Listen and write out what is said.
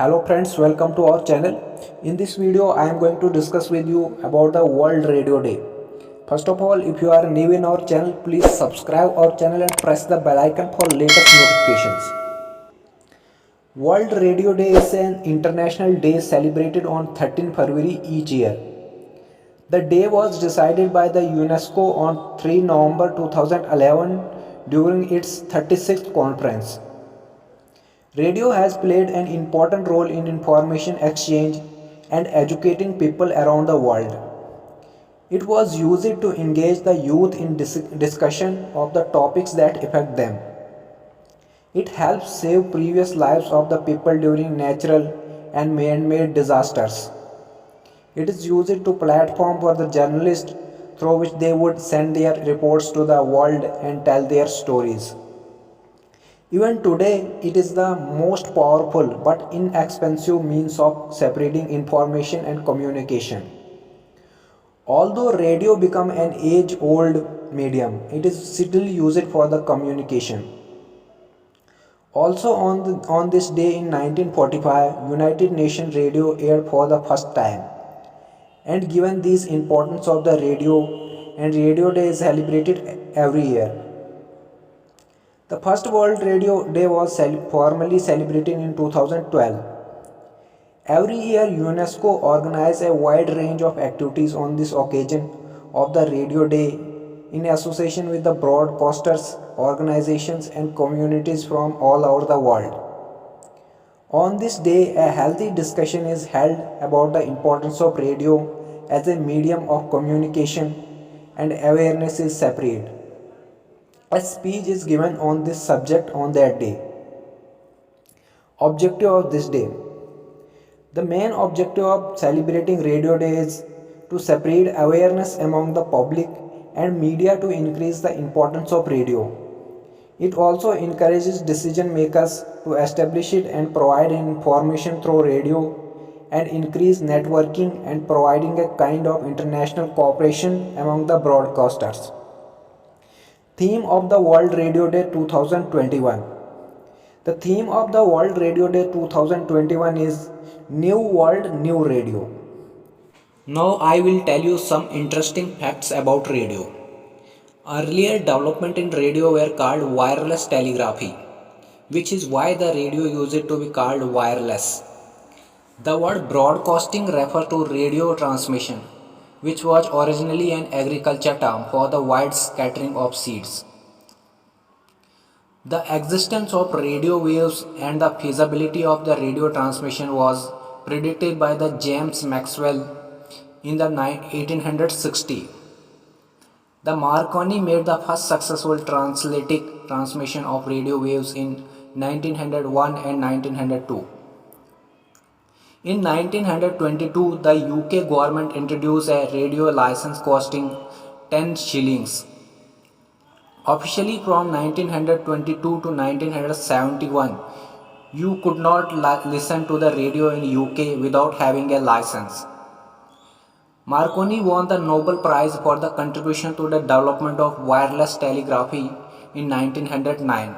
Hello friends, welcome to our channel. In this video, I am going to discuss with you about the World Radio Day. First of all, if you are new in our channel, please subscribe our channel and press the bell icon for latest notifications. World Radio Day is an international day celebrated on 13 February each year. The day was decided by the UNESCO on 3 November 2011 during its 36th conference. Radio has played an important role in information exchange and educating people around the world. It was used to engage the youth in discussion of the topics that affect them. It helps save previous lives of the people during natural and man-made disasters. It is used to platform for the journalists through which they would send their reports to the world and tell their stories. Even today, it is the most powerful but inexpensive means of separating information and communication. Although radio became an age-old medium, it is still used for the communication. Also on this day in 1945, United Nations Radio aired for the first time. And given this importance of the radio, and Radio Day is celebrated every year. The first World Radio Day was formally celebrated in 2012. Every year, UNESCO organizes a wide range of activities on this occasion of the Radio Day in association with the broadcasters, organizations, and communities from all over the world. On this day, a healthy discussion is held about the importance of radio as a medium of communication, and awareness is spread. A speech is given on this subject on that day. Objective of this day. The main objective of celebrating Radio Day is to spread awareness among the public and media to increase the importance of radio. It also encourages decision makers to establish it and provide information through radio and increase networking and providing a kind of international cooperation among the broadcasters. Theme of the World Radio Day 2021. The theme of the World Radio Day 2021 is New World, New Radio. Now I will tell you some interesting facts about radio. Earlier development in radio were called wireless telegraphy, which is why the radio used to be called wireless. The word broadcasting refers to radio transmission, which was originally an agriculture term for the wide scattering of seeds. The existence of radio waves and the feasibility of the radio transmission was predicted by the James Maxwell in the 1860. The Marconi made the first successful transatlantic transmission of radio waves in 1901 and 1902. In 1922, the UK government introduced a radio license costing 10 shillings. Officially from 1922 to 1971, you could not listen to the radio in UK without having a license. Marconi won the Nobel Prize for the contribution to the development of wireless telegraphy in 1909.